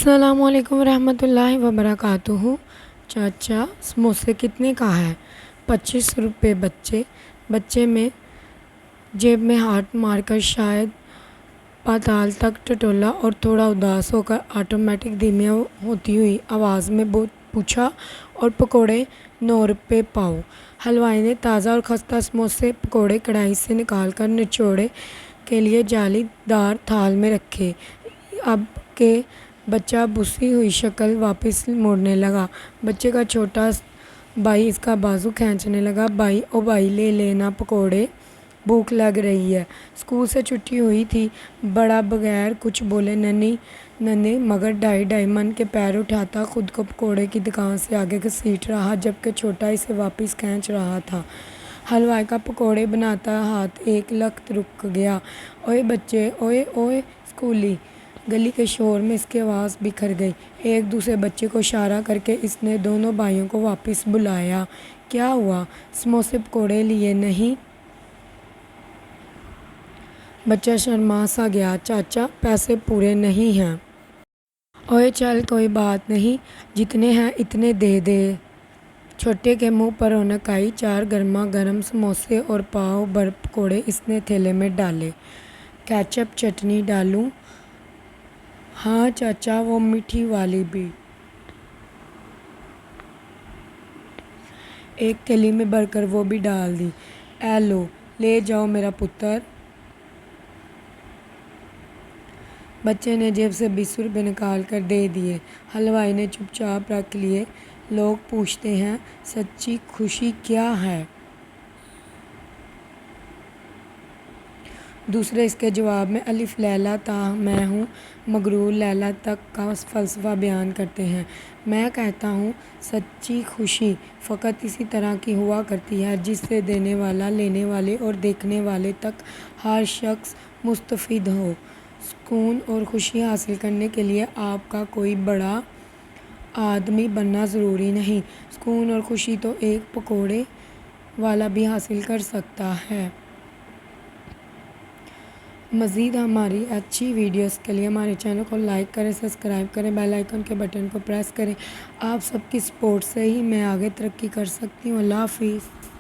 अस्सलाम वालेकुम रहमतुल्लाहि व बरकातुहू। चाचा समोसे कितने का है? 25 रुपये। बच्चे में जेब में हाथ मारकर शायद पाताल तक टटोला और थोड़ा उदास होकर ऑटोमेटिक धीमी होती हुई आवाज़ में पूछा, और पकोड़े 9 रुपये पाओ। हलवाई ने ताज़ा और खस्ता समोसे पकोड़े कढ़ाई से निकालकर निचोड़े के लिए जालीदार थाल में रखे। अब के बच्चा बुसी हुई शक्ल वापस मोड़ने लगा। बच्चे का छोटा भाई इसका बाजू खींचने लगा। भाई ओ भाई, ले लेना पकोड़े, भूख लग रही है। स्कूल से छुट्टी हुई थी। बड़ा बगैर कुछ बोले नन्हे मगर ढाई मन के पैर उठाता खुद को पकोड़े की दुकान से आगे घसीट रहा, जबकि छोटा इसे वापस खींच रहा था। हलवाई का पकोड़े बनाता हाथ एक लख्त रुक गया। ओए बच्चे, ओए ओए स्कूली। गली के शोर में इसकी आवाज़ बिखर गई। एक दूसरे बच्चे को इशारा करके इसने दोनों भाइयों को वापस बुलाया। क्या हुआ, समोसे पकोड़े लिए नहीं? बच्चा शर्मा सा गया। चाचा, पैसे पूरे नहीं हैं। ओए चल, कोई बात नहीं, जितने हैं इतने दे दे। छोटे के मुंह पर रौनक आई। 4 गर्मा गर्म समोसे और पाव भर पकोड़े इसने थैले में डाले। केचप चटनी डालूं? हाँ चाचा, वो मीठी वाली भी। एक थैली में भरकर वो भी डाल दी। ए लो, ले जाओ मेरा पुत्र। बच्चे ने जेब से 20 रुपये निकाल कर दे दिए। हलवाई ने चुपचाप रख लिए। लोग पूछते हैं, सच्ची खुशी क्या है? दूसरे इसके जवाब में अलिफ लैला ता मैं हूँ मगरूर लैला तक का फ़लसफ़ा बयान करते हैं। मैं कहता हूँ, सच्ची खुशी फ़कत इसी तरह की हुआ करती है जिससे देने वाला, लेने वाले और देखने वाले तक हर शख्स मुस्तफ़ीद हो। सुकून और खुशी हासिल करने के लिए आपका कोई बड़ा आदमी बनना ज़रूरी नहीं। सुकून और खुशी तो एक पकोड़े वाला भी हासिल कर सकता है। मज़ीद हमारी अच्छी वीडियोस के लिए हमारे चैनल को लाइक करें, सब्सक्राइब करें, बेल आइकन के बटन को प्रेस करें। आप सबकी सपोर्ट से ही मैं आगे तरक्की कर सकती हूँ। अल्लाह हाफ़िज़।